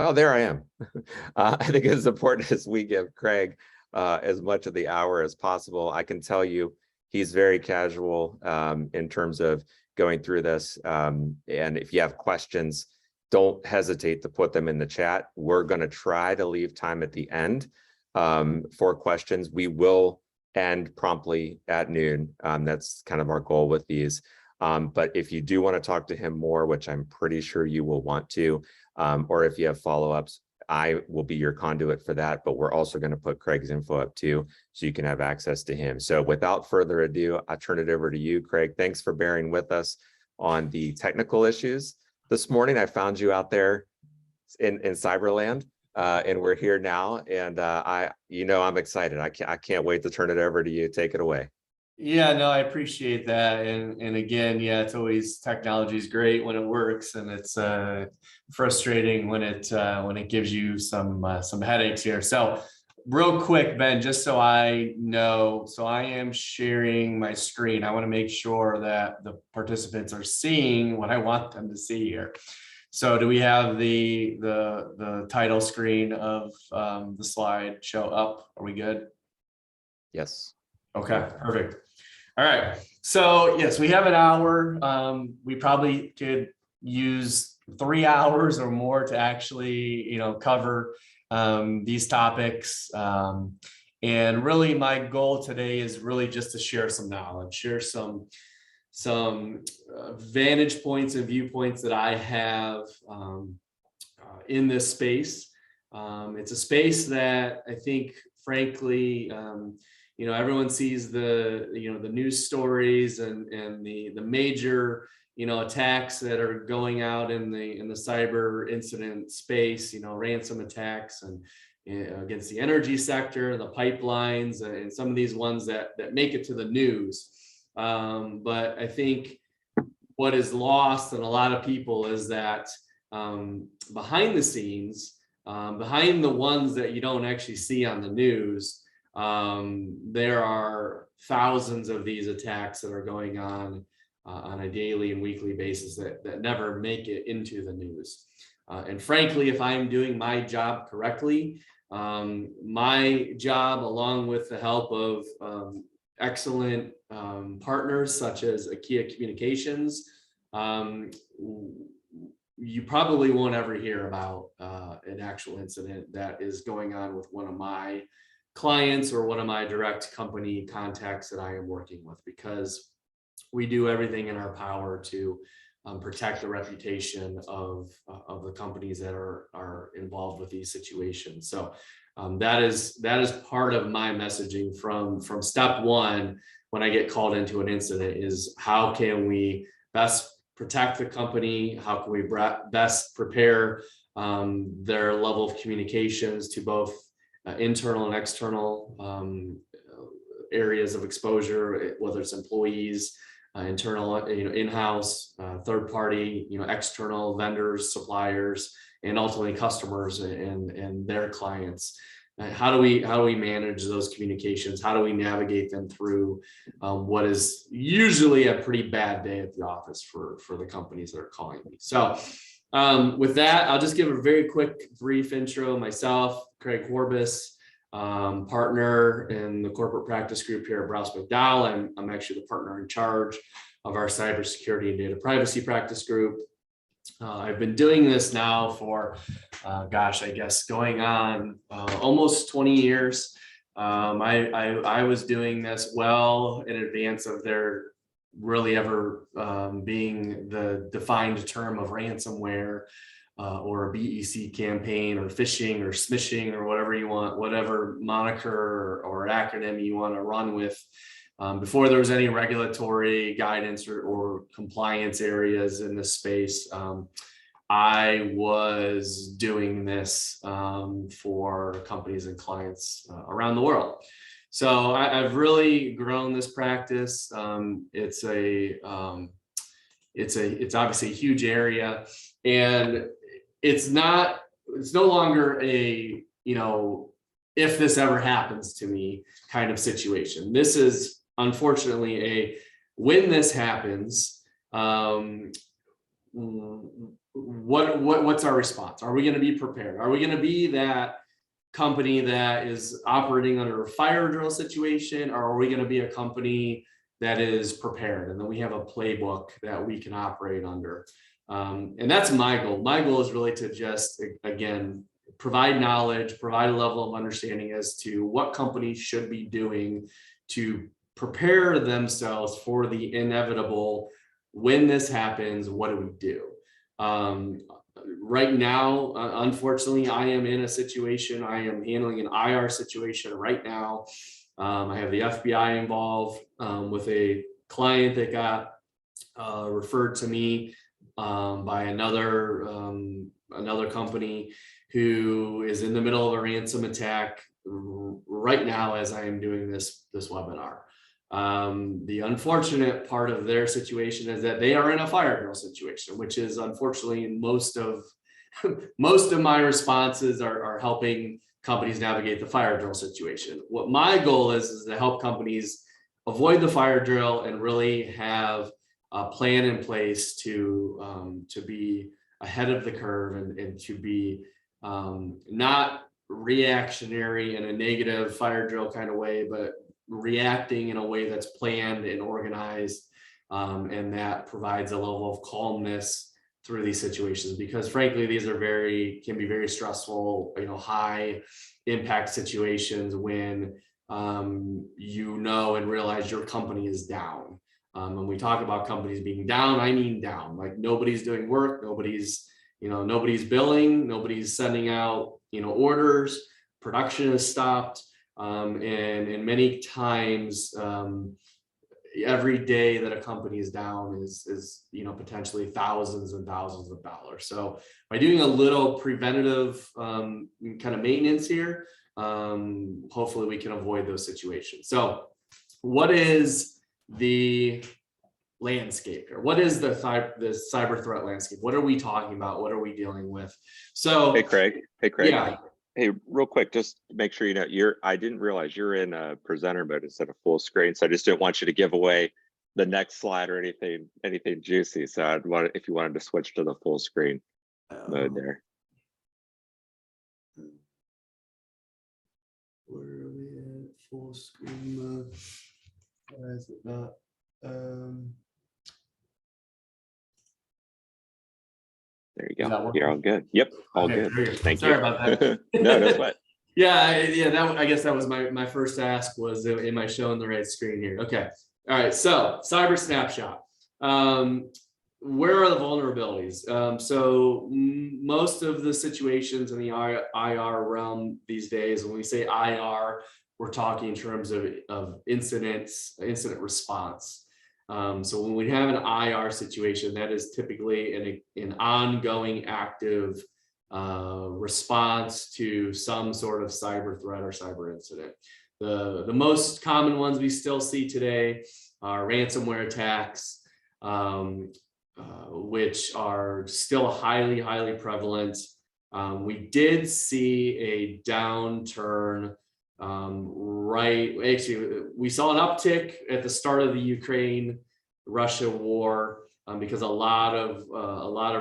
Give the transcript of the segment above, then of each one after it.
Oh, there I am. I think it's important as we give Craig as much of the hour as possible. I can tell you he's very casual in terms of going through this. And if you have questions, don't hesitate to put them in the chat. We're going to try to leave time at the end for questions. We will end promptly at noon. That's kind of our goal with these. But if you do want to talk to him more, which I'm pretty sure you will want to, or if you have follow-ups, I will be your conduit for that, but we're also going to put Craig's info up too, so you can have access to him. So without further ado, I'll turn it over to you, Craig. Thanks for bearing with us on the technical issues. This morning, I found you out there in Cyberland, and we're here now, and I'm excited. I can't wait to turn it over to you. Take it away. Yeah, no, I appreciate that. And again, yeah, it's always, technology is great when it works, and it's frustrating when it gives you some headaches here. So real quick, Ben, just so I know, so I am sharing my screen. I want to make sure that the participants are seeing what I want them to see here. So do we have the title screen of the slide show up? Are we good? Yes. Okay, perfect. All right. So yes, we have an hour. We probably could use 3 hours or more to actually, cover these topics. And really my goal today is really just to share some knowledge, share some vantage points and viewpoints that I have in this space. It's a space that I think, frankly, everyone sees the news stories and the major attacks that are going out in the cyber incident space, ransom attacks and against the energy sector, the pipelines, and some of these ones that make it to the news. But I think what is lost in a lot of people is that behind the scenes, behind the ones that you don't actually see on the news, there are thousands of these attacks that are going on a daily and weekly basis that never make it into the news. And frankly, if I'm doing my job correctly, my job, along with the help of excellent partners such as Akia Communications, you probably won't ever hear about an actual incident that is going on with one of my clients or one of my direct company contacts that I am working with, because we do everything in our power to protect the reputation of the companies that are involved with these situations. So that is part of my messaging from step one when I get called into an incident, is how can we best protect the company? How can we best prepare their level of communications to both internal and external areas of exposure, whether it's employees, internal, in-house, third party, external vendors, suppliers, and ultimately customers and their clients. How do we manage those communications? How do we navigate them through what is usually a pretty bad day at the office for the companies that are calling me? So with that, I'll just give a very quick, brief intro. Myself, Craig Horbus, partner in the corporate practice group here at Browse McDowell. I'm actually the partner in charge of our cybersecurity and data privacy practice group. I've been doing this now for, I guess going on almost 20 years. I was doing this well in advance of there really ever being the defined term of ransomware or a BEC campaign or phishing or smishing or whatever you want, whatever moniker or acronym you want to run with. Before there was any regulatory guidance or compliance areas in this space, I was doing this for companies and clients around the world. So I've really grown this practice. It's obviously a huge area, and it's no longer a, if this ever happens to me kind of situation. This is unfortunately when this happens, what's our response? Are we going to be prepared? Are we going to be that company that is operating under a fire drill situation, or are we going to be a company that is prepared and then we have a playbook that we can operate under? And that's my goal. My goal is really to just, again, provide knowledge, provide a level of understanding as to what companies should be doing to prepare themselves for the inevitable. When this happens, what do we do? Right now, unfortunately, I am in a situation, I am handling an IR situation right now. I have the FBI involved with a client that got referred to me by another company who is in the middle of a ransom attack right now as I am doing this webinar. The unfortunate part of their situation is that they are in a fire drill situation, which is unfortunately most of my responses are helping companies navigate the fire drill situation. What my goal is to help companies avoid the fire drill and really have a plan in place to be ahead of the curve and to be not reactionary in a negative fire drill kind of way, but reacting in a way that's planned and organized, and that provides a level of calmness through these situations, because frankly, these are can be very stressful, high impact situations when you know and realize your company is down. When we talk about companies being down, I mean down, like nobody's doing work, nobody's billing, nobody's sending out, orders, production is stopped. And many times, every day that a company is down is potentially thousands and thousands of dollars. So by doing a little preventative kind of maintenance here, hopefully we can avoid those situations. So what is the landscape here? What is the cyber threat landscape? What are we talking about? What are we dealing with? So Hey Craig. Yeah. Hey, real quick, just make sure I didn't realize you're in a presenter mode instead of full screen. So I just didn't want you to give away the next slide or anything juicy. So if you wanted to switch to the full screen mode there. Where are we at? Full screen mode. Why is it not? There you go. You're all good. Yep, all Okay, good. Thank Sorry you. about that. No, that's what. Yeah. I guess that was my first ask was, am I showing the right screen here? Okay. All right. So cyber snapshot. Where are the vulnerabilities? So most of the situations in the IR realm these days, when we say IR, we're talking in terms of incident response. So when we have an IR situation, that is typically an ongoing active response to some sort of cyber threat or cyber incident. The most common ones we still see today are ransomware attacks, which are still highly prevalent. We did see a downturn. Actually, we saw an uptick at the start of the Ukraine-Russia war because a lot of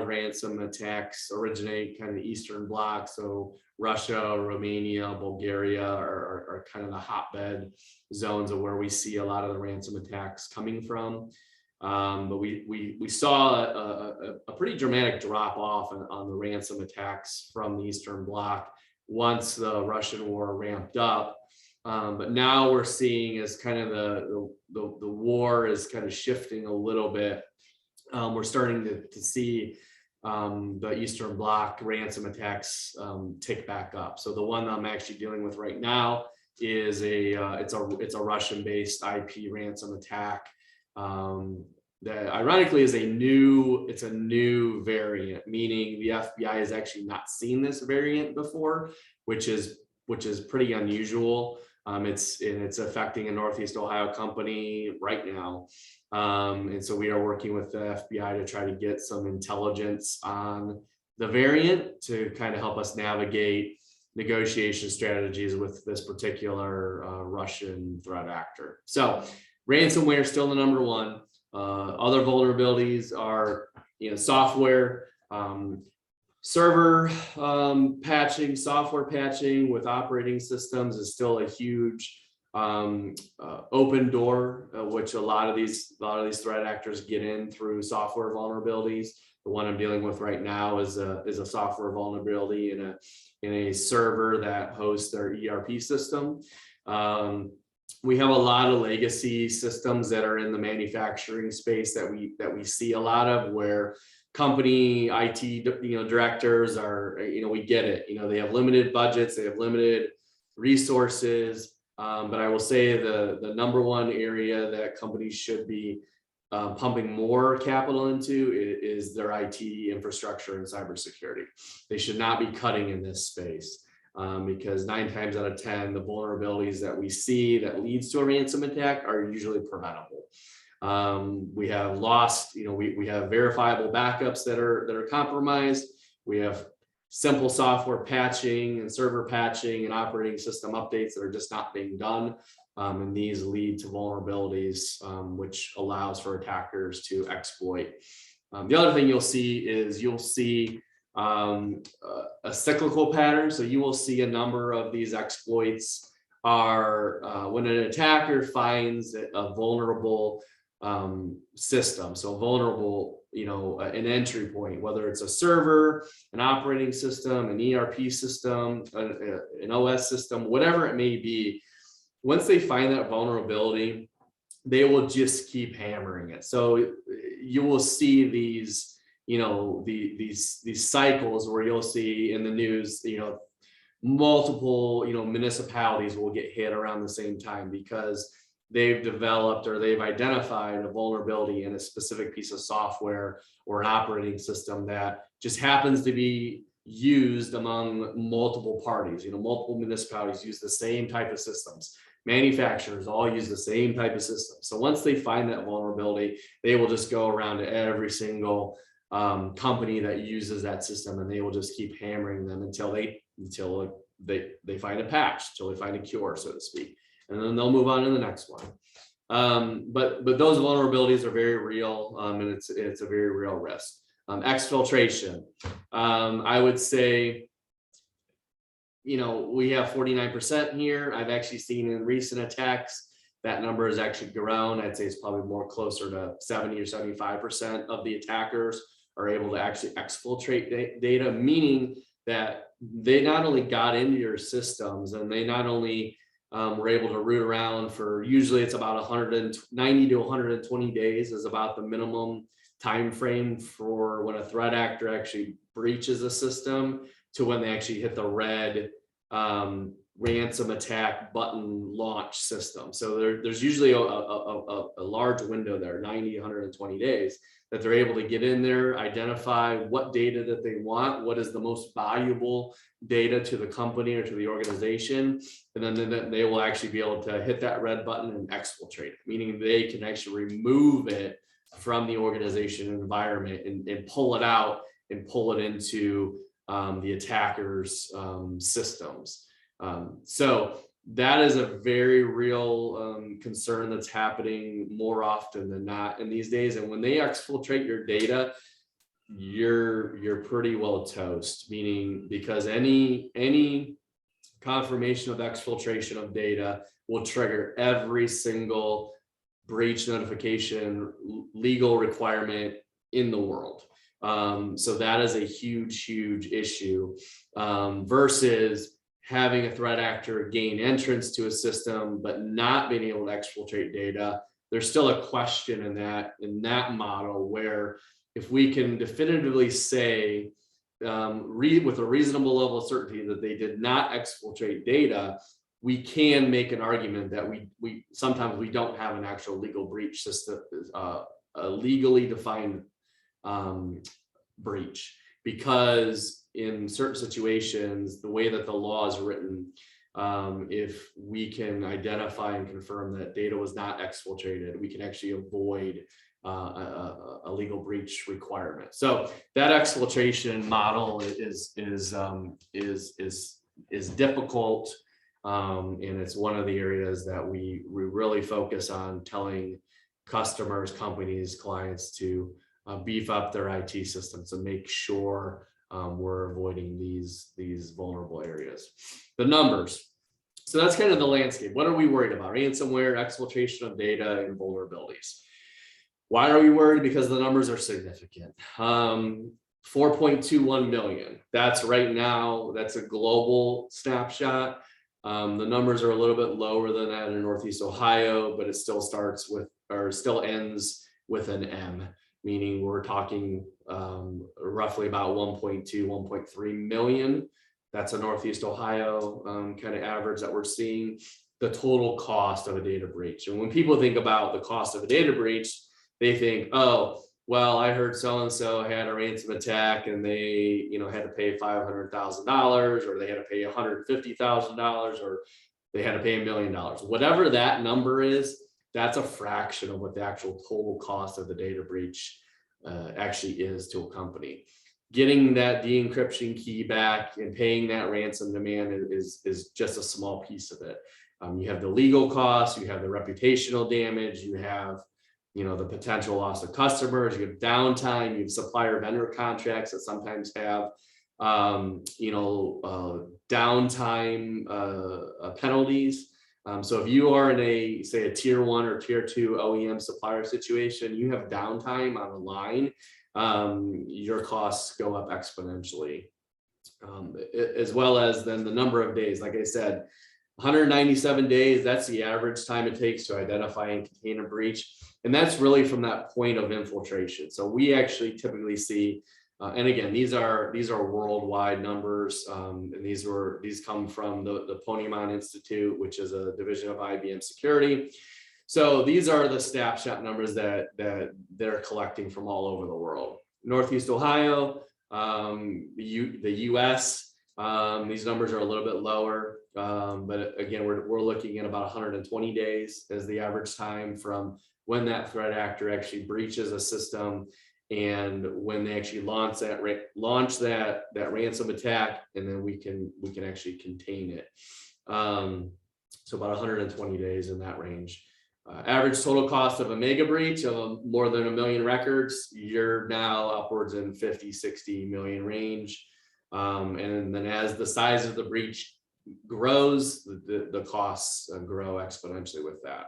ransom attacks originate kind of the Eastern Bloc. So Russia, Romania, Bulgaria are kind of the hotbed zones of where we see a lot of the ransom attacks coming from. But we saw a pretty dramatic drop off on the ransom attacks from the Eastern Bloc once the Russian war ramped up. But now we're seeing as kind of the war is kind of shifting a little bit. We're starting to see the Eastern Bloc ransom attacks tick back up. So the one I'm actually dealing with right now is it's a Russian-based IP ransom attack. That ironically is a new variant, meaning the FBI has actually not seen this variant before, which is pretty unusual. It's affecting a Northeast Ohio company right now. And so we are working with the FBI to try to get some intelligence on the variant to kind of help us navigate negotiation strategies with this particular Russian threat actor. So ransomware is still the number one. Other vulnerabilities are, software Server patching, software patching with operating systems is still a huge open door, which a lot of these threat actors get in through software vulnerabilities. The one I'm dealing with right now is a software vulnerability in a server that hosts their ERP system. We have a lot of legacy systems that are in the manufacturing space that we see a lot of, where company IT directors are, we get it, they have limited budgets, they have limited resources, but I will say the number one area that companies should be pumping more capital into is their IT infrastructure and cybersecurity. They should not be cutting in this space, because 9 times out of 10, the vulnerabilities that we see that leads to a ransom attack are usually preventable. We have lost, we have verifiable backups that are compromised. We have simple software patching and server patching and operating system updates that are just not being done. And these lead to vulnerabilities, which allows for attackers to exploit. The other thing you'll see a cyclical pattern. So you will see a number of these exploits are when an attacker finds a vulnerable system, so vulnerable, an entry point, whether it's a server, an operating system, an ERP system, an OS system, whatever it may be. Once they find that vulnerability, they will just keep hammering it. So you will see these, these cycles where you'll see in the news, multiple, municipalities will get hit around the same time because they've developed or they've identified a vulnerability in a specific piece of software or an operating system that just happens to be used among multiple parties. Multiple municipalities use the same type of systems. Manufacturers all use the same type of system. So once they find that vulnerability, they will just go around to every single company that uses that system, and they will just keep hammering them until they find a patch, until they find a cure, so to speak, and then they'll move on to the next one. But those vulnerabilities are very real, and it's a very real risk. Exfiltration, I would say, we have 49% here. I've actually seen in recent attacks that number has actually grown. I'd say it's probably more closer to 70 or 75% of the attackers are able to actually exfiltrate data, meaning that they not only got into your systems and they not only were able to root around for, usually it's about 190 to 120 days is about the minimum time frame for when a threat actor actually breaches a system to when they actually hit the red ransom attack button launch system. So there's usually a large window there, 90, 120 days, that they're able to get in there, identify what data that they want, what is the most valuable data to the company or to the organization, and then they will actually be able to hit that red button and exfiltrate it, meaning they can actually remove it from the organization environment and pull it out and pull it into the attacker's systems. So that is a very real concern that's happening more often than not in these days. And when they exfiltrate your data, you're pretty well toast, meaning because any confirmation of exfiltration of data will trigger every single breach notification legal requirement in the world. So that is a huge issue versus having a threat actor gain entrance to a system but not being able to exfiltrate data. There's still a question in that model where if we can definitively say with a reasonable level of certainty that they did not exfiltrate data, we can make an argument that we sometimes we don't have an actual legal breach system, a legally defined breach, because in certain situations, the way that the law is written, if we can identify and confirm that data was not exfiltrated, we can actually avoid a legal breach requirement. So that exfiltration model is difficult, and it's one of the areas that we really focus on telling customers, companies, clients to beef up their IT systems and make sure we're avoiding these vulnerable areas. The numbers. So that's kind of the landscape. What are we worried about? Ransomware, exfiltration of data, and vulnerabilities. Why are we worried? Because the numbers are significant. 4.21 million. That's right now, that's a global snapshot. The numbers are a little bit lower than that in Northeast Ohio, but it still starts with, or still ends with an M, meaning we're talking roughly about 1.2, 1.3 million. That's a Northeast Ohio kind of average that we're seeing. The total cost of a data breach. And when people think about the cost of a data breach, they think, oh, well, I heard so-and-so had a ransom attack and they, had to pay $500,000, or they had to pay $150,000, or they had to pay $1 million. Whatever that number is, that's a fraction of what the actual total cost of the data breach actually is to a company. Getting that de-encryption key back and paying that ransom demand is just a small piece of it. You have the legal costs, you have the reputational damage, you have the potential loss of customers, you have downtime, you have supplier vendor contracts that sometimes have downtime penalties. So if you are in say a tier 1 or tier 2 OEM supplier situation, you have downtime on a line, your costs go up exponentially, as well as then the number of days. Like I said, 197 days, that's the average time it takes to identify and contain a breach. And that's really from that point of infiltration. So we actually typically see, and again, these are worldwide numbers, and these come from the Ponemon Institute, which is a division of IBM Security. So these are the snapshot numbers that they're collecting from all over the world. Northeast Ohio, the US, these numbers are a little bit lower, but again, we're looking at about 120 days as the average time from when that threat actor actually breaches a system and when they actually launch that ransom attack, and then we can actually contain it. So about 120 days in that range. Average total cost of a mega breach of more than 1 million records, you're now upwards in 50-60 million range. And then as the size of the breach grows, the costs grow exponentially with that.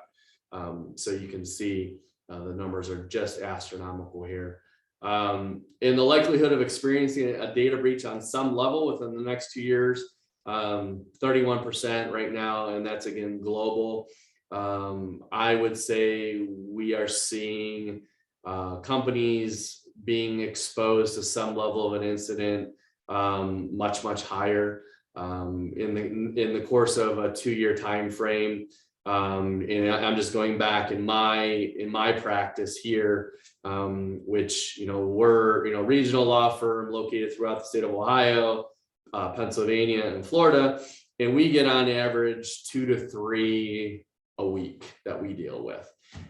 So you can see the numbers are just astronomical here. In the likelihood of experiencing a data breach on some level within the next 2 years, 31% right now, and that's again global. I would say we are seeing companies being exposed to some level of an incident much higher in the course of a 2-year time frame. And I'm just going back in my practice here, which we're regional law firm located throughout the state of Ohio, Pennsylvania, and Florida, and we get on average 2 to 3 a week that we deal with,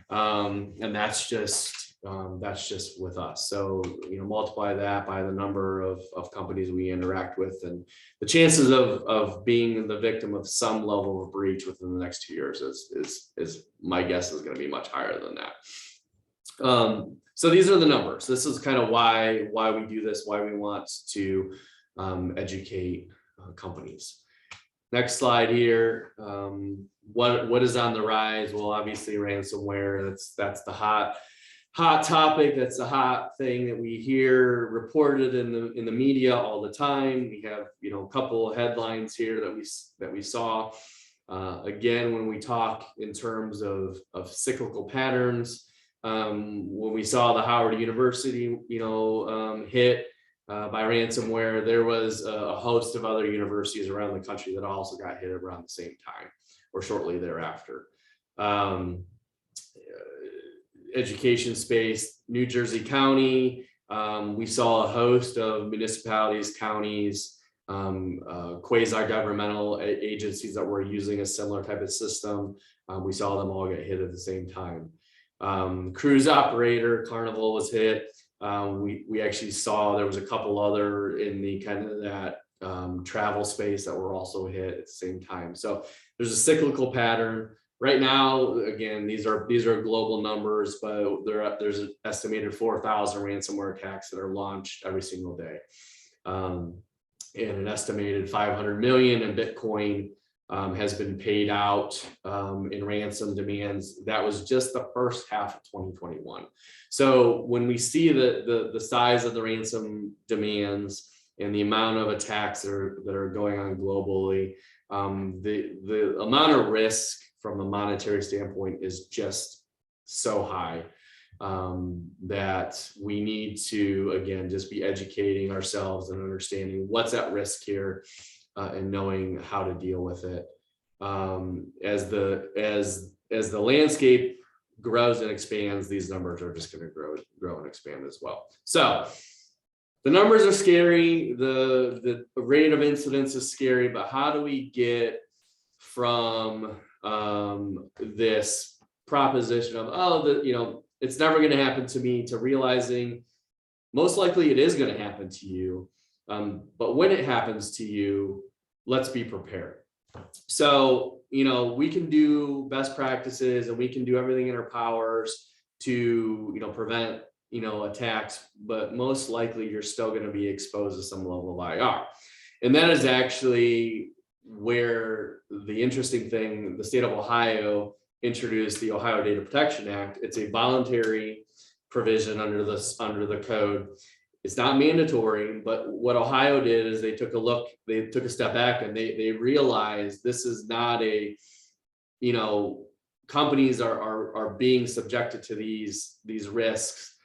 and that's just with us. So multiply that by the number of companies we interact with, and the chances of being the victim of some level of breach within the next 2 years is my guess is going to be much higher than that. So these are the numbers. This is kind of why we do this, why we want to educate companies. Next slide here. What is on the rise? Well, obviously ransomware. That's the hot topic. That's the hot thing that we hear reported in the media all the time. We have a couple of headlines here that we saw. Again, when we talk in terms of cyclical patterns, when we saw the Howard University hit by ransomware, there was a host of other universities around the country that also got hit around the same time or shortly thereafter. Education space, New Jersey County, we saw a host of municipalities, counties, quasi-governmental agencies that were using a similar type of system. We saw them all get hit at the same time. Cruise operator, Carnival was hit. We actually saw there was a couple other in the kind of that travel space that were also hit at the same time. So there's a cyclical pattern. Right now, again, these are global numbers, but there's an estimated 4,000 ransomware attacks that are launched every single day, and an estimated 500 million in Bitcoin has been paid out in ransom demands. That was just the first half of 2021. So when we see the size of the ransom demands and the amount of attacks that are going on globally, the amount of risk from a monetary standpoint is just so high that we need to, again, just be educating ourselves and understanding what's at risk here and knowing how to deal with it. As the landscape grows and expands, these numbers are just going to grow and expand as well. So the numbers are scary. The rate of incidence is scary, but how do we get from this proposition of, it's never going to happen to me, to realizing most likely it is going to happen to you. But when it happens to you, let's be prepared. So, we can do best practices and we can do everything in our powers to, prevent, attacks, but most likely you're still going to be exposed to some level of IR. And that is actually where the interesting thing, the state of Ohio introduced the Ohio Data Protection Act. It's a voluntary provision under the code. It's not mandatory, but what Ohio did is they took a step back and they realized this is not a, companies are being subjected to these risks,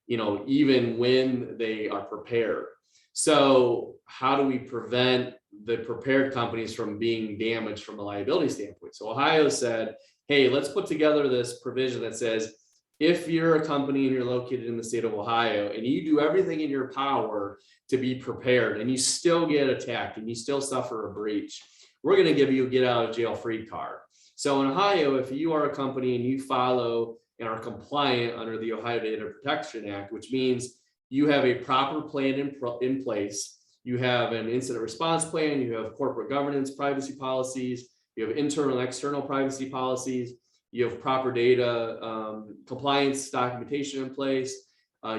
even when they are prepared. So how do we prevent the prepared companies from being damaged from a liability standpoint? So Ohio said, hey, let's put together this provision that says, if you're a company and you're located in the state of Ohio and you do everything in your power to be prepared and you still get attacked and you still suffer a breach, we're going to give you a get out of jail free card. So in Ohio, if you are a company and you follow and are compliant under the Ohio Data Protection Act, which means you have a proper plan in place, you have an incident response plan, you have corporate governance privacy policies, you have internal and external privacy policies, you have proper data compliance documentation in place,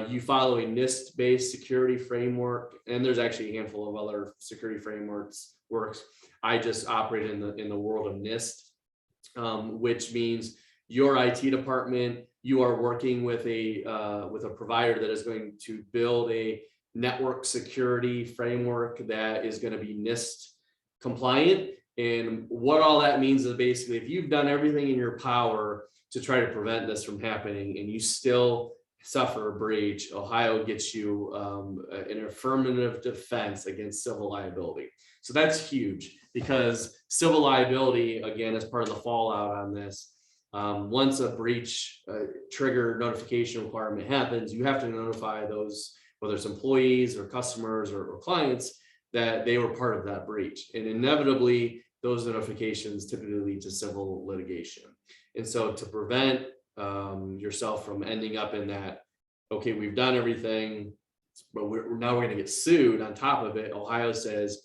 you follow a NIST-based security framework, and there's actually a handful of other security frameworks. I just operate in the world of NIST, which means your IT department, you are working with a provider that is going to build a network security framework that is going to be NIST compliant. And what all that means is basically, if you've done everything in your power to try to prevent this from happening and you still suffer a breach, Ohio gets you an affirmative defense against civil liability. So that's huge, because civil liability, again, is part of the fallout on this. Once a breach trigger notification requirement happens, you have to notify those, whether it's employees or customers or clients, that they were part of that breach. And inevitably, those notifications typically lead to civil litigation. And so to prevent yourself from ending up in that, okay, we've done everything, but now we're going to get sued on top of it, Ohio says,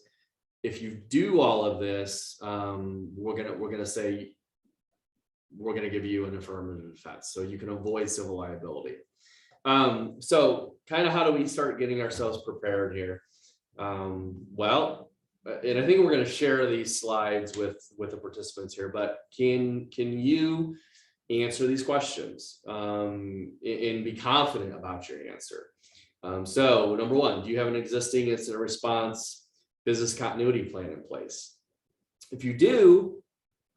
if you do all of this, we're gonna say we're gonna give you an affirmative defense, so you can avoid civil liability. So kind of how do we start getting ourselves prepared here? Well, and I think we're going to share these slides with the participants here, but can you answer these questions and be confident about your answer? So number one, do you have an existing incident response business continuity plan in place? If you do,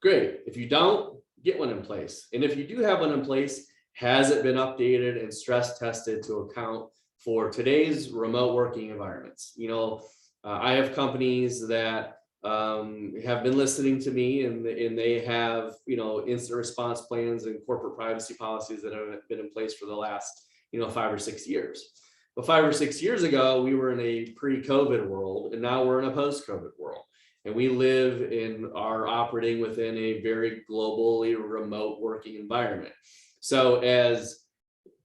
great. If you don't, get one in place. And if you do have one in place, has it been updated and stress tested to account for today's remote working environments? I have companies that have been listening to me, and they have, incident response plans and corporate privacy policies that have been in place for the last, 5 or 6 years. But 5 or 6 years ago, we were in a pre-COVID world, and now we're in a post-COVID world. And we live and are operating within a very globally remote working environment. So as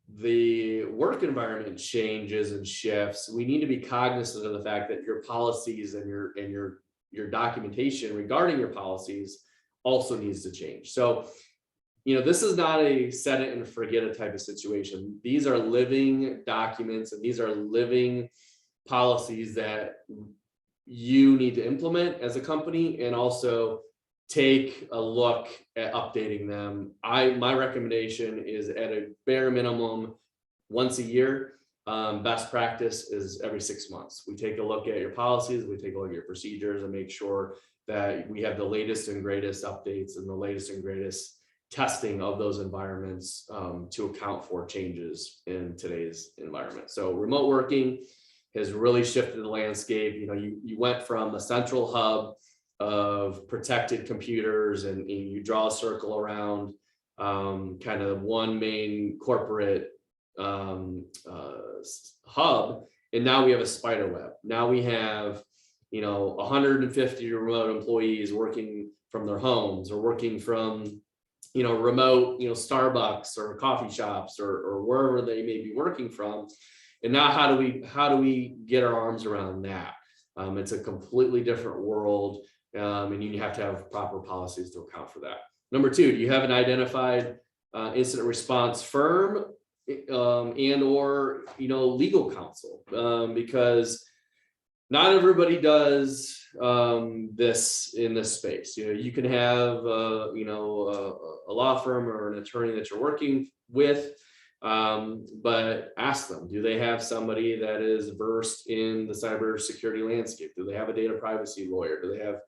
the work environment changes and shifts, we need to be cognizant of the fact that your policies and your documentation regarding your policies also needs to change. So this is not a set it and forget it type of situation. These are living documents, and these are living policies that you need to implement as a company, and also take a look at updating them. My recommendation is at a bare minimum once a year. Best practice is every 6 months. We take a look at your policies, we take a look at your procedures, and make sure that we have the latest and greatest updates and the latest and greatest testing of those environments to account for changes in today's environment. So remote working has really shifted the landscape. You went from a central hub of protected computers, and you draw a circle around kind of one main corporate hub, and now we have a spider web. Now we have 150 remote employees working from their homes, or working from remote Starbucks or coffee shops, or wherever they may be working from. And now how do we get our arms around that? It's a completely different world, and you have to have proper policies to account for that. Number two, do you have an identified incident response firm and or legal counsel? Because not everybody does this in this space. You can have a law firm or an attorney that you're working with, but ask them, do they have somebody that is versed in the cybersecurity landscape? Do they have a data privacy lawyer? Do they have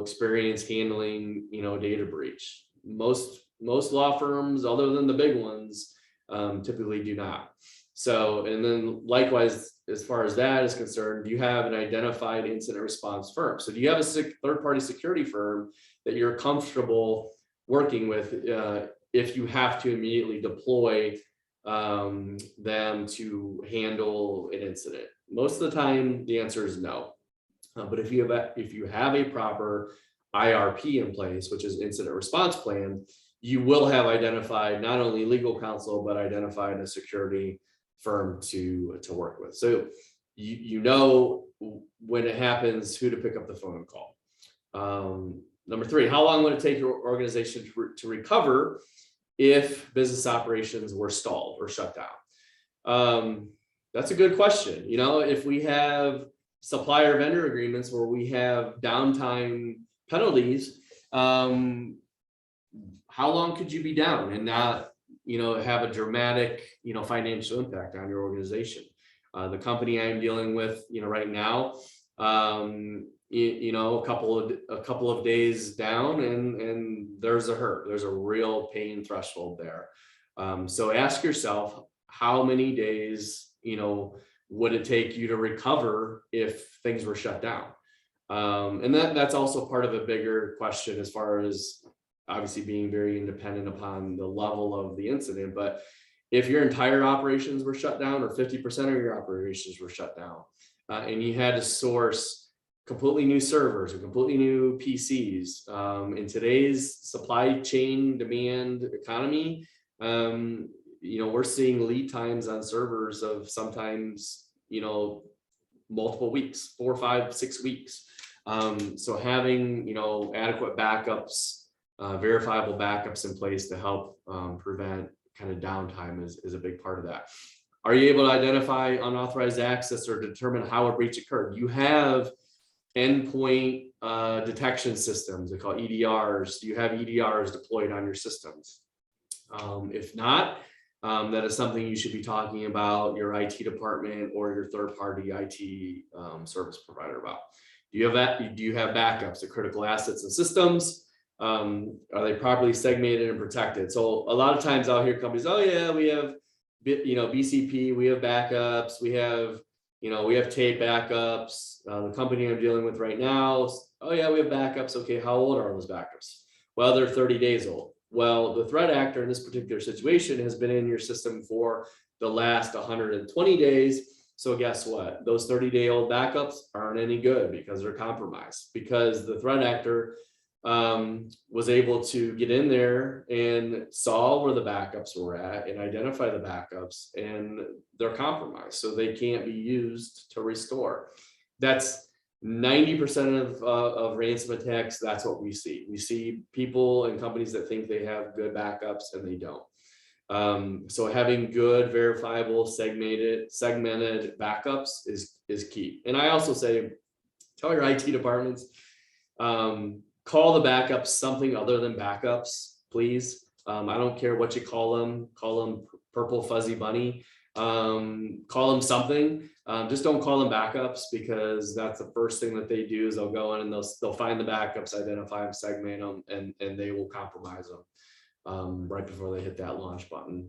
experience handling data breach? Most law firms, other than the big ones, typically do not. So, and then likewise, as far as that is concerned, do you have an identified incident response firm? So do you have a third-party security firm that you're comfortable working with if you have to immediately deploy them to handle an incident? Most of the time, the answer is no. But if you have a proper IRP in place, which is incident response plan, you will have identified not only legal counsel, but identified a security firm to work with. So when it happens, who to pick up the phone and call. Number three, how long would it take your organization to recover if business operations were stalled or shut down? That's a good question. If we have supplier vendor agreements where we have downtime penalties, how long could you be down and not have a dramatic financial impact on your organization? The company I'm dealing with right now, a couple of days down, and there's a real pain threshold there. So ask yourself, how many days would it take you to recover if things were shut down? And that's also part of a bigger question, as far as obviously being very independent upon the level of the incident. But if your entire operations were shut down, or 50% of your operations were shut down, and you had to source completely new servers or completely new PCs, in today's supply chain demand economy, we're seeing lead times on servers of sometimes multiple weeks, 4, 5, 6 weeks. So having adequate backups, verifiable backups in place to help prevent kind of downtime is a big part of that. Are you able to identify unauthorized access or determine how a breach occurred? You have endpoint detection systems, they call EDRs. Do you have EDRs deployed on your systems? If not, that is something you should be talking about your IT department or your third-party IT service provider about. Do you have backups of critical assets and systems? Are they properly segmented and protected? So a lot of times I'll hear companies, oh yeah, we have BCP, we have backups, we have tape backups. The company I'm dealing with right now, oh yeah, we have backups. Okay, how old are those backups? Well, they're 30 days old. Well, the threat actor in this particular situation has been in your system for the last 120 days. So guess what? Those 30-day-old backups aren't any good because they're compromised, because the threat actor was able to get in there and saw where the backups were at and identify the backups, and they're compromised, so they can't be used to restore. That's 90% of ransom attacks, that's what we see. We see people and companies that think they have good backups and they don't. So having good, verifiable, segmented backups is key. And I also say, tell your IT departments, call the backups something other than backups, please. I don't care what you call them purple fuzzy bunny, call them something. Just don't call them backups, because that's the first thing that they do is they'll go in and they'll find the backups, identify them, segment them, and they will compromise them right before they hit that launch button.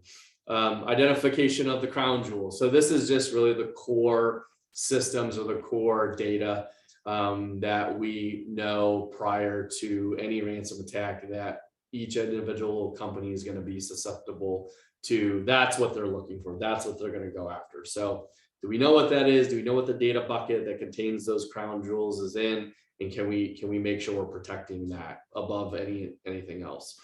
Identification of the crown jewels. So this is just really the core systems or the core data that we know prior to any ransom attack that each individual company is going to be susceptible to. That's what they're looking for. That's what they're going to go after. So do we know what that is? Do we know what the data bucket that contains those crown jewels is in? And can we make sure we're protecting that above anything else?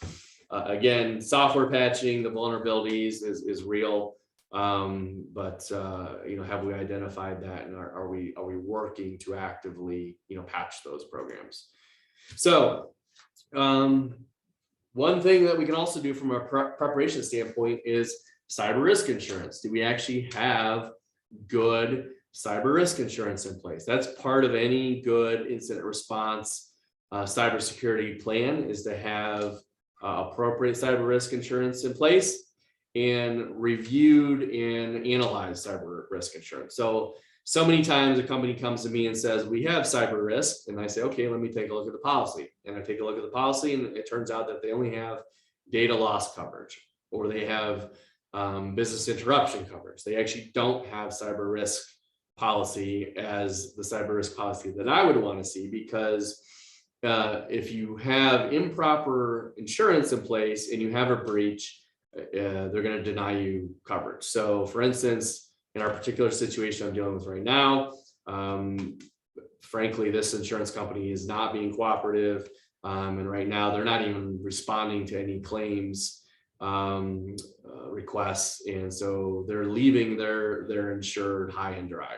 Again, software patching, the vulnerabilities is real. But have we identified that, and are we working to actively, patch those programs? So one thing that we can also do from a preparation standpoint is cyber risk insurance. Do we actually have good cyber risk insurance in place? That's part of any good incident response cybersecurity plan, is to have appropriate cyber risk insurance in place and reviewed and analyzed cyber risk insurance. So many times a company comes to me and says, we have cyber risk. And I say, okay, let me take a look at the policy. And I take a look at the policy, and it turns out that they only have data loss coverage, or they have business interruption coverage. They actually don't have cyber risk policy as the cyber risk policy that I would want to see, because if you have improper insurance in place and you have a breach, they're going to deny you coverage. So for instance, in our particular situation I'm dealing with right now, frankly, this insurance company is not being cooperative. And right now they're not even responding to any claims requests. And so they're leaving their insured high and dry.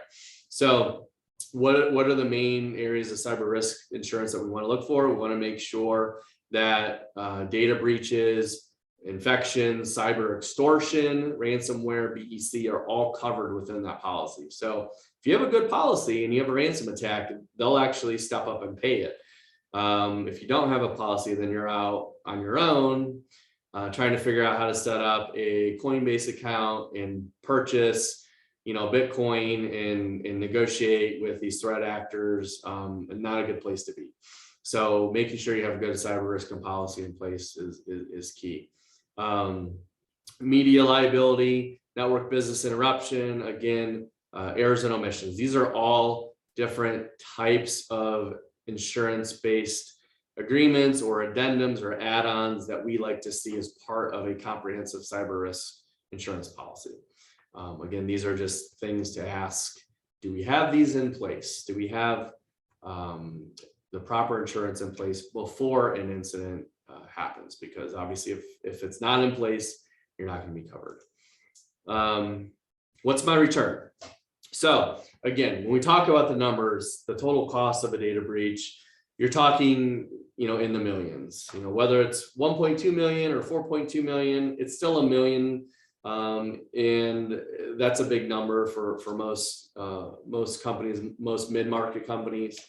So what are the main areas of cyber risk insurance that we want to look for? We want to make sure that data breaches, infections, cyber extortion, ransomware, BEC are all covered within that policy. So if you have a good policy and you have a ransom attack, they'll actually step up and pay it. If you don't have a policy, then you're out on your own, trying to figure out how to set up a Coinbase account and purchase, Bitcoin and negotiate with these threat actors, and not a good place to be. So making sure you have a good cyber risk and policy in place is key. Media liability, network business interruption, again, errors and omissions. These are all different types of insurance-based agreements or addendums or add-ons that we like to see as part of a comprehensive cyber risk insurance policy. Again, these are just things to ask, do we have these in place? Do we have the proper insurance in place before an incident happens? Because obviously if it's not in place, you're not going to be covered. What's my return? So again, when we talk about the numbers, the total cost of a data breach, you're talking, in the millions, whether it's 1.2 million or 4.2 million, it's still $1 million. And that's a big number for most companies, most mid-market companies.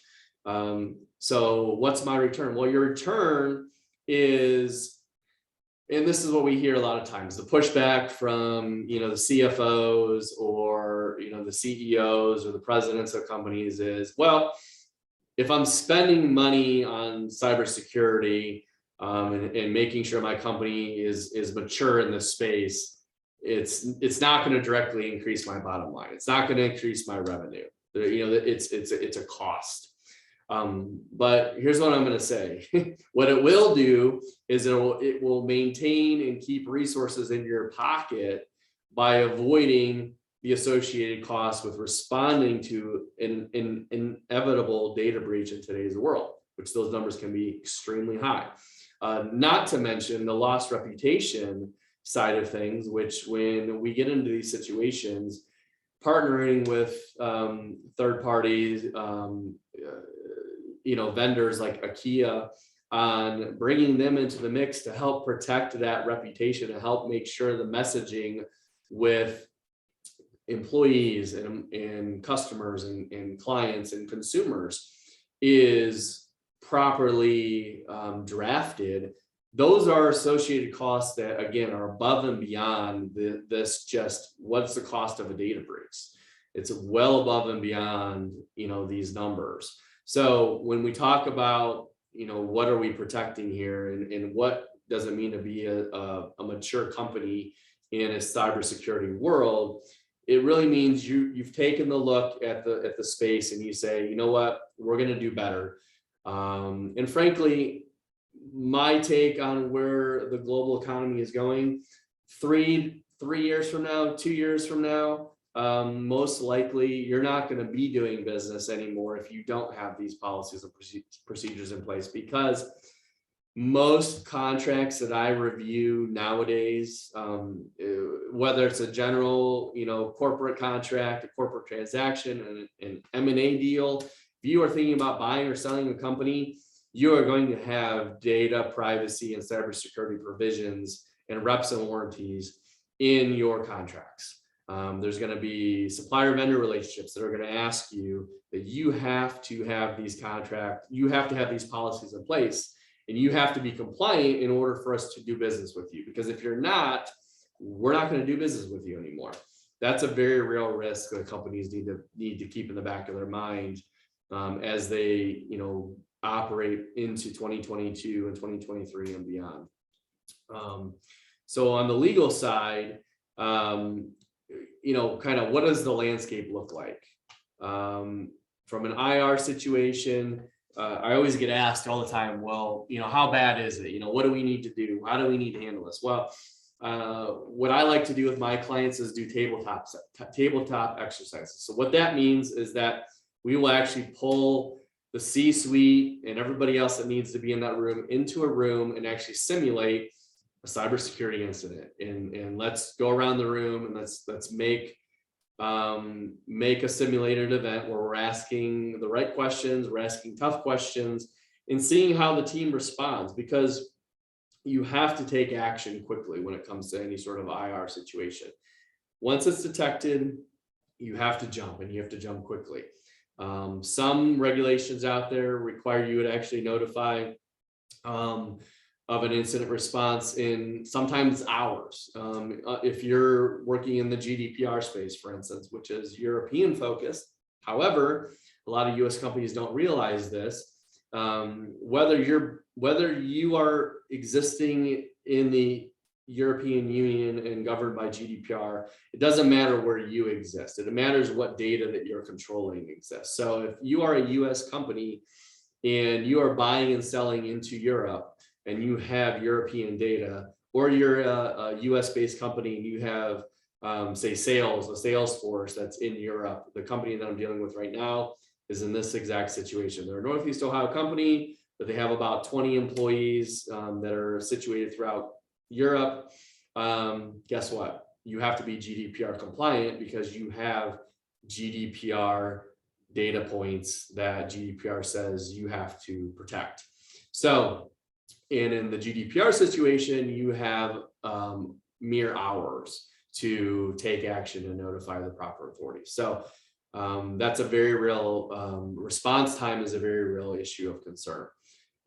So what's my return? Well, your return is, and this is what we hear a lot of times, the pushback from, the CFOs or, the CEOs or the presidents of companies is, well, if I'm spending money on cybersecurity and making sure my company is mature in this space, it's not going to directly increase my bottom line. It's not going to increase my revenue. It's a cost. But here's what I'm going to say. What it will do is it will maintain and keep resources in your pocket by avoiding the associated costs with responding to an inevitable data breach in today's world, which those numbers can be extremely high. Not to mention the lost reputation side of things, which when we get into these situations, partnering with third parties vendors like IKEA, on bringing them into the mix to help protect that reputation, to help make sure the messaging with employees and customers and clients and consumers is properly drafted. Those are associated costs that, again, are above and beyond this just what's the cost of a data breach. It's well above and beyond, these numbers. So when we talk about, what are we protecting here, and what does it mean to be a mature company in a cybersecurity world, it really means you've taken the look at the space and you say, you know what, we're going to do better. And frankly, my take on where the global economy is going, 3 years from now, 2 years from now, most likely you're not going to be doing business anymore if you don't have these policies and procedures in place, because most contracts that I review nowadays, whether it's a general, corporate contract, a corporate transaction, an M&A deal, if you are thinking about buying or selling a company, you are going to have data privacy and cybersecurity provisions and reps and warranties in your contracts. There's going to be supplier vendor relationships that are going to ask you that you have to have these contracts, you have to have these policies in place, and you have to be compliant in order for us to do business with you. Because if you're not, we're not going to do business with you anymore. That's a very real risk that companies need to keep in the back of their mind as they, operate into 2022 and 2023 and beyond. So on the legal side, kind of what does the landscape look like? From an IR situation, I always get asked all the time, well, how bad is it? What do we need to do? How do we need to handle this? Well, what I like to do with my clients is do tabletop exercises. So what that means is that we will actually pull the C-suite and everybody else that needs to be in that room into a room and actually simulate a cybersecurity incident. And let's go around the room and let's make a simulated event where we're asking the right questions, we're asking tough questions, and seeing how the team responds, because you have to take action quickly when it comes to any sort of IR situation. Once it's detected, you have to jump, and you have to jump quickly. Some regulations out there require you to actually notify of an incident response in sometimes hours. If you're working in the GDPR space, for instance, which is European focused. However, a lot of US companies don't realize this. Whether you are existing in the European Union and governed by GDPR, it doesn't matter where you exist. It matters what data that you're controlling exists. So if you are a US company and you are buying and selling into Europe and you have European data, or you're a US based company and you have say a sales force that's in Europe, the company that I'm dealing with right now is in this exact situation. They're a Northeast Ohio company, but they have about 20 employees that are situated throughout Europe. Guess what? You have to be GDPR compliant because you have GDPR data points that GDPR says you have to protect. So, and in the GDPR situation, you have mere hours to take action and notify the proper authorities. So that's a very real response time is a very real issue of concern.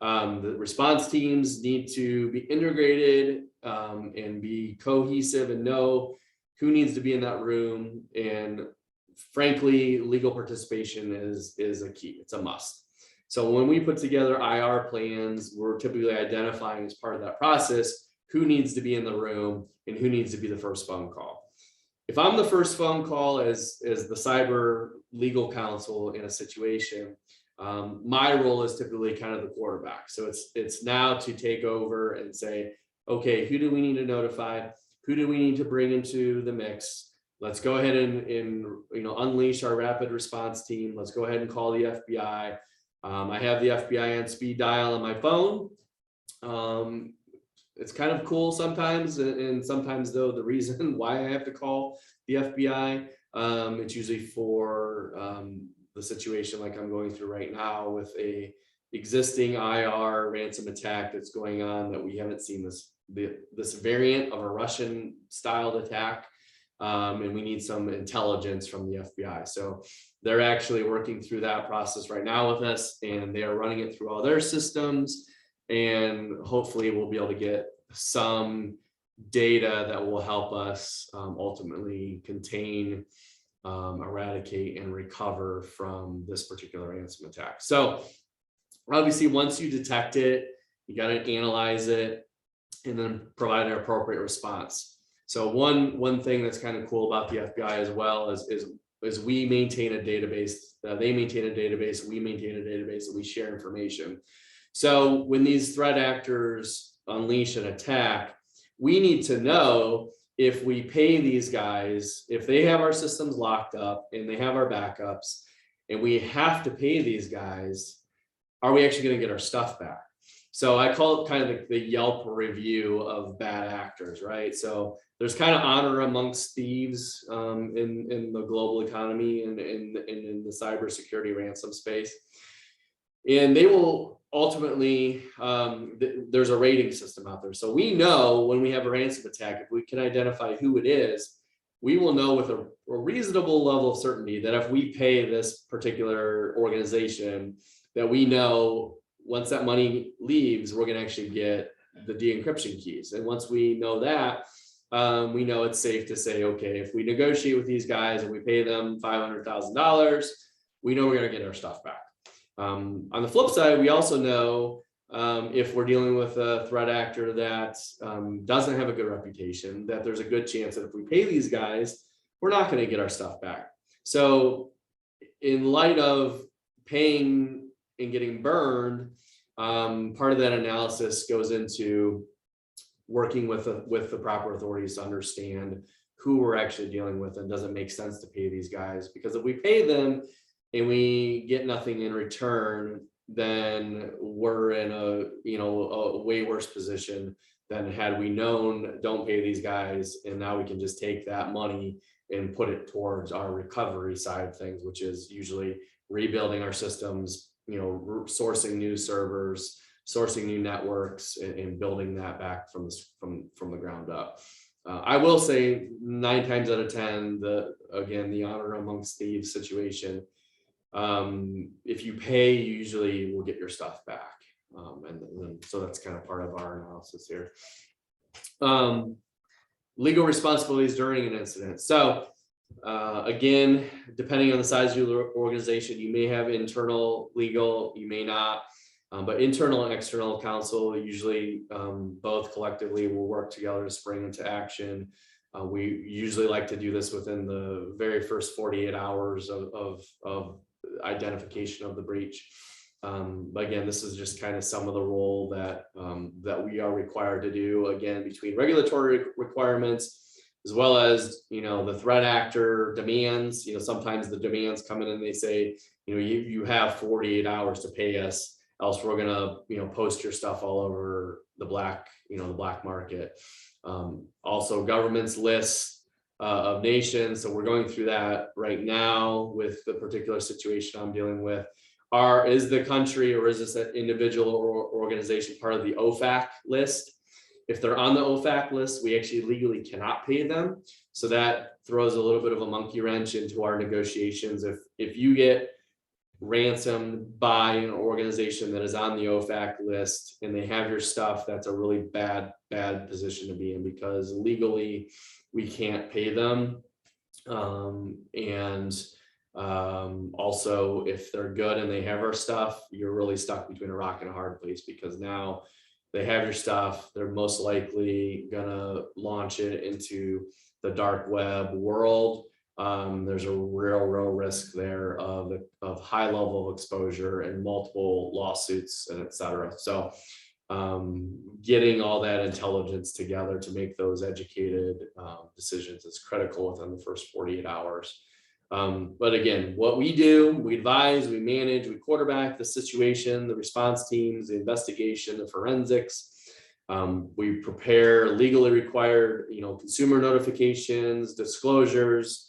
The response teams need to be integrated and be cohesive and know who needs to be in that room. And frankly, legal participation is a key. It's a must. So when we put together IR plans, we're typically identifying as part of that process who needs to be in the room and who needs to be the first phone call. If I'm the first phone call as the cyber legal counsel in a situation, my role is typically kind of the quarterback. So it's now to take over and say, okay, who do we need to notify? Who do we need to bring into the mix? Let's go ahead and unleash our rapid response team. Let's go ahead and call the FBI. I have the FBI on speed dial on my phone. It's kind of cool sometimes, and sometimes though the reason why I have to call the FBI, it's usually for the the situation like I'm going through right now with a existing IR ransom attack that's going on, that we haven't seen this variant of a Russian styled attack. And we need some intelligence from the FBI. So they're actually working through that process right now with us, and they are running it through all their systems. And hopefully we'll be able to get some data that will help us ultimately contain, eradicate, and recover from this particular ransom attack. So obviously, once you detect it, you got to analyze it and then provide an appropriate response. So one thing that's kind of cool about the FBI as well is we maintain a database, they maintain a database, we maintain a database, and we share information. So when these threat actors unleash an attack, we need to know if we pay these guys, if they have our systems locked up and they have our backups, and we have to pay these guys, are we actually going to get our stuff back? So I call it kind of the Yelp review of bad actors, right? So there's kind of honor amongst thieves in the global economy and in the cybersecurity ransom space. And they will ultimately, there's a rating system out there. So we know when we have a ransom attack, if we can identify who it is, we will know with a reasonable level of certainty that if we pay this particular organization, that we know once that money leaves, we're going to actually get the de-encryption keys. And once we know that, we know it's safe to say, okay, if we negotiate with these guys and we pay them $500,000, we know we're going to get our stuff back. On the flip side, we also know if we're dealing with a threat actor that doesn't have a good reputation, that there's a good chance that if we pay these guys, we're not going to get our stuff back. So in light of paying and getting burned, part of that analysis goes into working with the proper authorities to understand who we're actually dealing with, and does it make sense to pay these guys? Because if we pay them and we get nothing in return, then we're in a way worse position than had we known don't pay these guys, and now we can just take that money and put it towards our recovery side of things, which is usually rebuilding our systems, sourcing new servers, sourcing new networks, and building that back from the ground up. I will say 9 times out of 10, the honor amongst thieves situation, if you pay, you usually will get your stuff back. And so that's kind of part of our analysis here. Legal responsibilities during an incident. So again, depending on the size of your organization, you may have internal legal, you may not, but internal and external counsel usually both collectively will work together to spring into action. We usually like to do this within the very first 48 hours of identification of the breach. But again, this is just kind of some of the role that we are required to do, again, between regulatory requirements, as well as, the threat actor demands. Sometimes the demands come in and they say, you have 48 hours to pay us, else we're gonna, post your stuff all over the black market. Also, governments list of nations. So we're going through that right now with the particular situation I'm dealing with. Is the country, or is this an individual or organization part of the OFAC list? If they're on the OFAC list, we actually legally cannot pay them. So that throws a little bit of a monkey wrench into our negotiations. If you get ransomed by an organization that is on the OFAC list and they have your stuff, that's a really bad position to be in, because legally we can't pay them. Also, if they're good and they have our stuff, you're really stuck between a rock and a hard place, because now they have your stuff, they're most likely gonna launch it into the dark web world. There's a real risk there of high level of exposure and multiple lawsuits and et cetera. So getting all that intelligence together to make those educated decisions is critical within the first 48 hours. But again, what we do, we advise, we manage, we quarterback the situation, the response teams, the investigation, the forensics. We prepare legally required, consumer notifications, disclosures,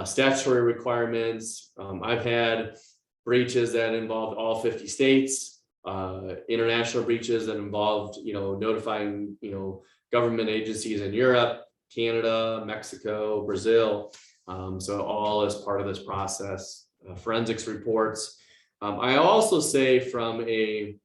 statutory requirements. I've had breaches that involved all 50 states, international breaches that involved, notifying, government agencies in Europe, Canada, Mexico, Brazil. So all as part of this process, forensics reports. I also say from a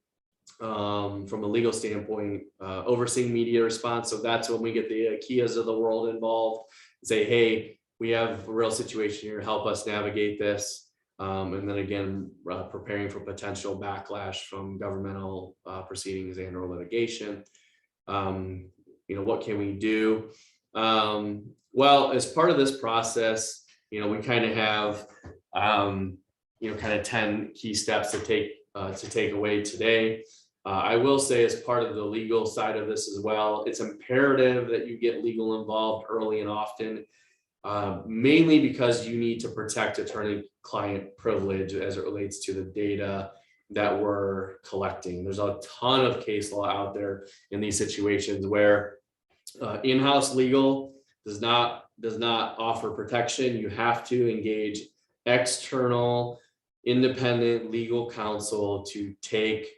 legal standpoint, overseeing media response. So that's when we get the IKEAs of the world involved, say, hey, we have a real situation here, help us navigate this. And then again, preparing for potential backlash from governmental proceedings and or litigation. What can we do? Well, as part of this process, we kind of have, kind of 10 key steps to take away today. I will say, as part of the legal side of this as well, it's imperative that you get legal involved early and often, mainly because you need to protect attorney-client privilege as it relates to the data that we're collecting. There's a ton of case law out there in these situations where in-house legal does not offer protection. You have to engage external, independent legal counsel to take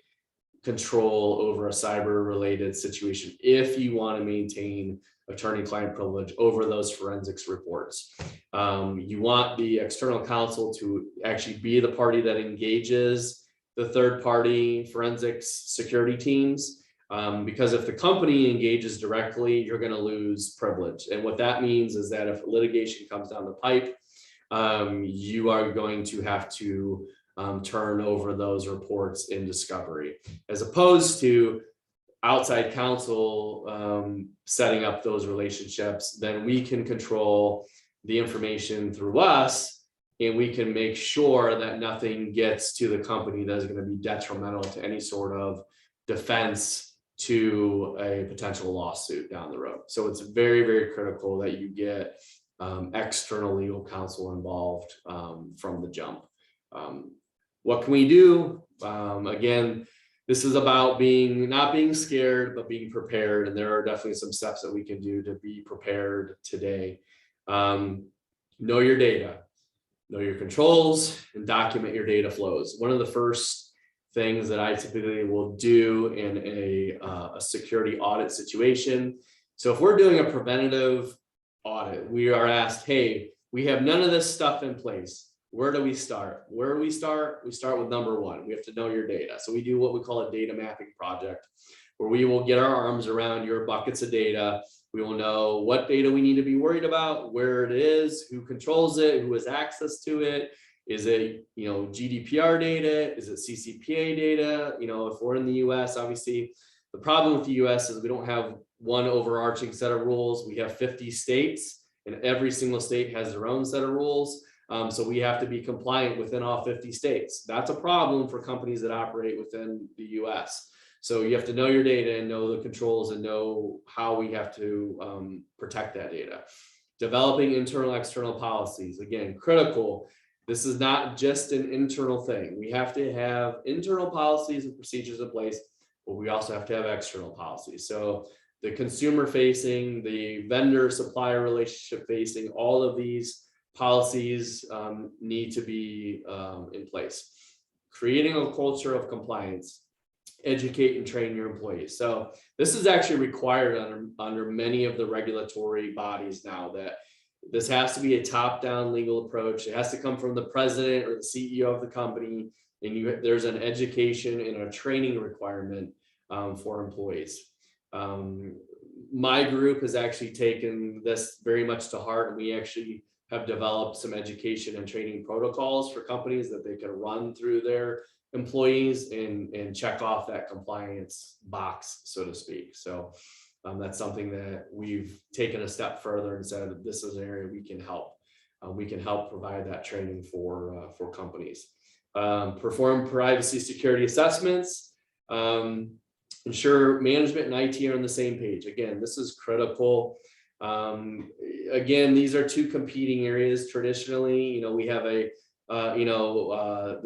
control over a cyber related situation if you want to maintain attorney-client privilege over those forensics reports. You want the external counsel to actually be the party that engages the third-party forensics security teams, because if the company engages directly, you're going to lose privilege. And what that means is that if litigation comes down the pipe, you are going to have to turn over those reports in discovery, as opposed to outside counsel setting up those relationships. Then we can control the information through us, and we can make sure that nothing gets to the company that is going to be detrimental to any sort of defense to a potential lawsuit down the road. So it's very, very critical that you get external legal counsel involved from the jump. What can we do? Again, this is about not being scared, but being prepared. And there are definitely some steps that we can do to be prepared today. Know your data, know your controls, and document your data flows. One of the first things that I typically will do in a security audit situation. So if we're doing a preventative audit, we are asked, hey, we have none of this stuff in place. Where do we start? Where do we start? We start with number one. We have to know your data. So we do what we call a data mapping project, where we will get our arms around your buckets of data. We will know what data we need to be worried about, where it is, who controls it, who has access to it. Is it, GDPR data? Is it CCPA data? If we're in the US, obviously, the problem with the US is we don't have one overarching set of rules. We have 50 states, and every single state has their own set of rules. So we have to be compliant within all 50 states. That's a problem for companies that operate within the US. So you have to know your data and know the controls and know how we have to protect that data. Developing internal, external policies, again, critical. This is not just an internal thing. We have to have internal policies and procedures in place, but we also have to have external policies. So the consumer facing, the vendor supplier relationship facing, all of these policies need to be in place. Creating a culture of compliance, educate and train your employees. So this is actually required under many of the regulatory bodies now, that this has to be a top-down legal approach. It has to come from the president or the CEO of the company, and there's an education and a training requirement for employees. My group has actually taken this very much to heart, and we actually have developed some education and training protocols for companies that they can run through their employees and check off that compliance box, so to speak. So that's something that we've taken a step further and said that this is an area we can help. We can help provide that training for companies. Perform privacy security assessments. Ensure management and IT are on the same page. Again, this is critical. Again, these are two competing areas. Traditionally, we have the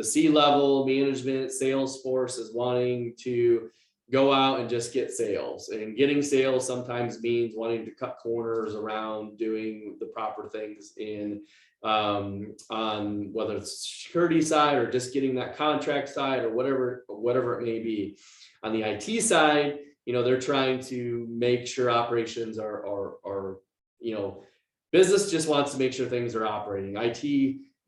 C-level management sales force is wanting to go out and just get sales, and getting sales sometimes means wanting to cut corners around doing the proper things in on whether it's security side or just getting that contract side or whatever it may be. On the IT side, they're trying to make sure operations are business just wants to make sure things are operating. IT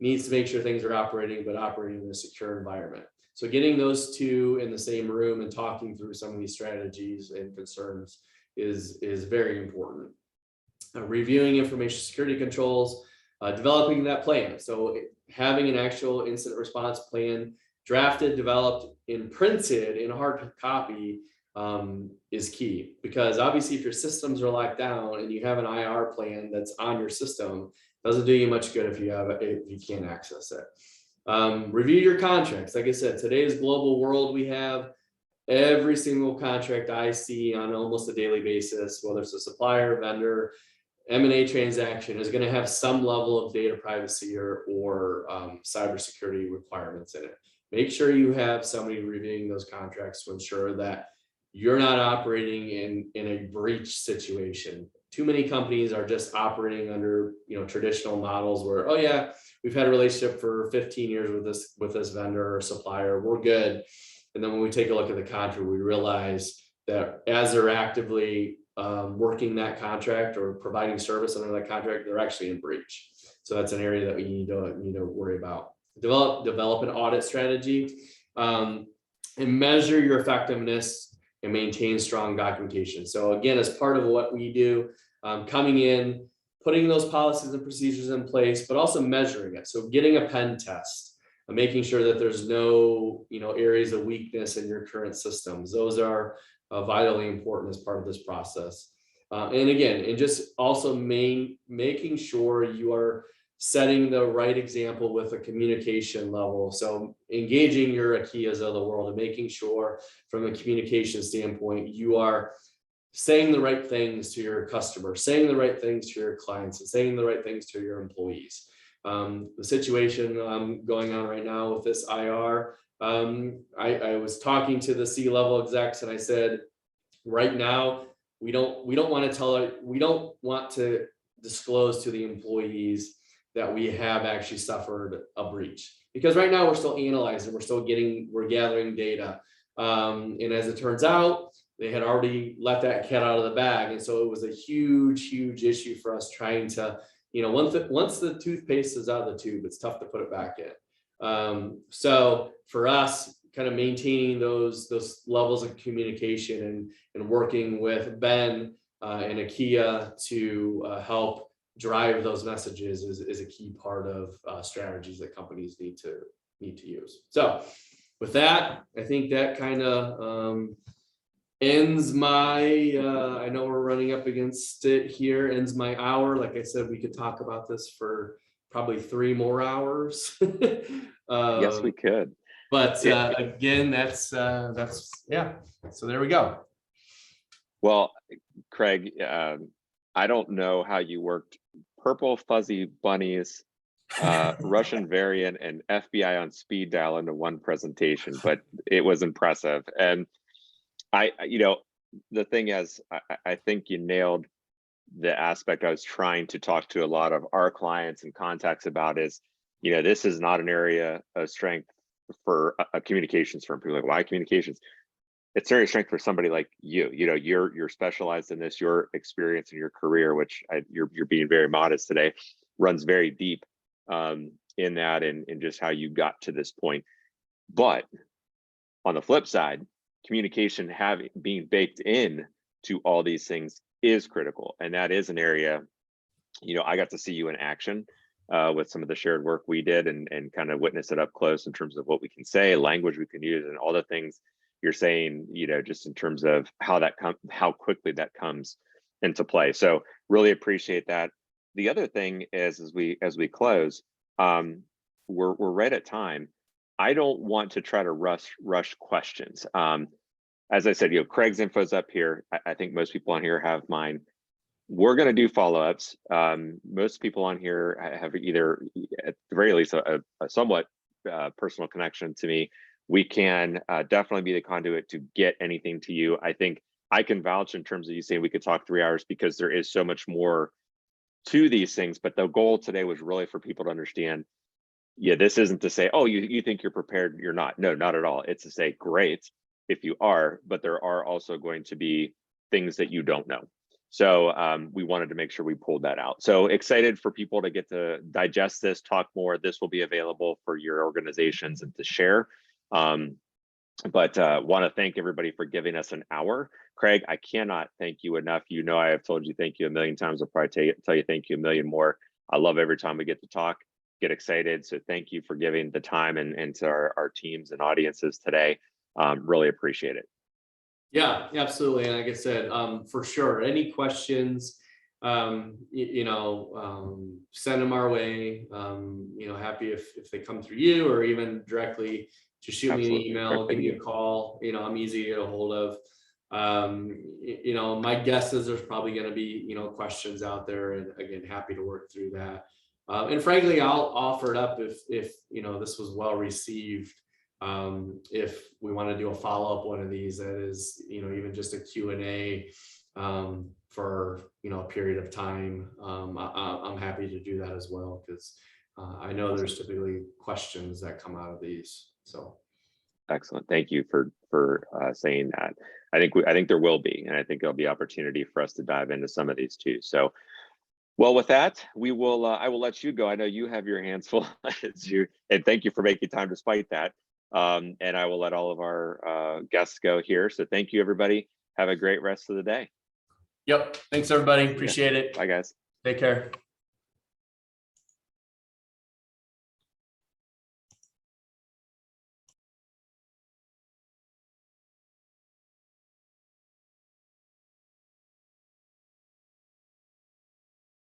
needs to make sure things are operating, but operating in a secure environment. So getting those two in the same room and talking through some of these strategies and concerns is very important. Reviewing information security controls, developing that plan. So having an actual incident response plan drafted, developed, and printed in a hard copy is key, because obviously if your systems are locked down and you have an IR plan that's on your system, doesn't do you much good if you can't access it. Review your contracts. Like I said, today's global world, we have every single contract I see on almost a daily basis, whether it's a supplier, vendor, M&A transaction, is going to have some level of data privacy or cybersecurity requirements in it. Make sure you have somebody reviewing those contracts to ensure that you're not operating in a breach situation. Too many companies are just operating under traditional models where, oh yeah, we've had a relationship for 15 years with this vendor or supplier, we're good. And then when we take a look at the contract, we realize that as they're actively working that contract or providing service under that contract, they're actually in breach. So that's an area that we need to worry about. Develop an audit strategy and measure your effectiveness and maintain strong documentation. So again, as part of what we do, coming in, putting those policies and procedures in place, but also measuring it. So getting a pen test, making sure that there's no areas of weakness in your current systems. Those are vitally important as part of this process. And again, and just also making sure you are setting the right example with a communication level. So engaging your IKEAs of the world and making sure from a communication standpoint, you are saying the right things to your customers, saying the right things to your clients, and saying the right things to your employees. The situation going on right now with this IR, I was talking to the C-level execs and I said, right now, we don't want to disclose to the employees that we have actually suffered a breach, because right now we're still analyzing, we're gathering data. And as it turns out, they had already let that cat out of the bag. And so it was a huge issue for us trying to, once the toothpaste is out of the tube, it's tough to put it back in. So for us, kind of maintaining those levels of communication and working with Ben and IKEA to help drive those messages is a key part of strategies that companies need to use. So with that, I think that kind of ends my, I know we're running up against it here, ends my hour. Like I said, we could talk about this for probably 3 more hours. Yes, we could. But again, that's yeah. So there we go. Well, Craig, I don't know how you worked purple fuzzy bunnies, Russian variant, and FBI on speed dial into one presentation, but it was impressive. And the thing is, I think you nailed the aspect I was trying to talk to a lot of our clients and contacts about is, this is not an area of strength for a communications firm. People are like, why communications? It's area of strength for somebody like you. You're specialized in this. Your experience in your career, which you're being very modest today, runs very deep in that and just how you got to this point. But on the flip side, communication being baked in to all these things is critical, and that is an area. I got to see you in action with some of the shared work we did and kind of witness it up close in terms of what we can say, language we can use, and all the things you're saying, just in terms of how quickly that comes into play. So really appreciate that. The other thing is, as we close, we're right at time. I don't want to try to rush questions. As I said, Craig's info's up here. I think most people on here have mine. We're going to do follow-ups. Most people on here have either, at the very least, a somewhat personal connection to me. We can definitely be the conduit to get anything to you. I think I can vouch in terms of you saying we could talk 3 hours, because there is so much more to these things, but the goal today was really for people to understand, yeah, this isn't to say, oh, you think you're prepared, you're not. No, not at all. It's to say, great if you are, but there are also going to be things that you don't know. So we wanted to make sure we pulled that out. So excited for people to get to digest this, talk more. This will be available for your organizations and to share. But want to thank everybody for giving us an hour. Craig, I cannot thank you enough. You know, I have told you thank you a million times. I'll probably tell you thank you a million more. I love every time we get to talk, get excited. So thank you for giving the time and to our teams and audiences today. Really appreciate it. Yeah, absolutely. And like I said, for sure, any questions, send them our way. Happy if they come through you, or even directly, just shoot me an email, give me a call. I'm easy to get a hold of. My guess is there's probably going to be, questions out there, and again, happy to work through that. And frankly, I'll offer it up if this was well received. If we want to do a follow-up one of these, that is, even just a Q&A for a period of time, I'm happy to do that as well, because I know there's typically questions that come out of these. So excellent. Thank you for saying that. I think there will be, and I think there'll be opportunity for us to dive into some of these too. So, well, with that, we will. I will let you go. I know you have your hands full, and thank you for making time despite that. And I will let all of our guests go here. So thank you, everybody. Have a great rest of the day. Yep. Thanks, everybody. Appreciate it. Bye, guys. Take care.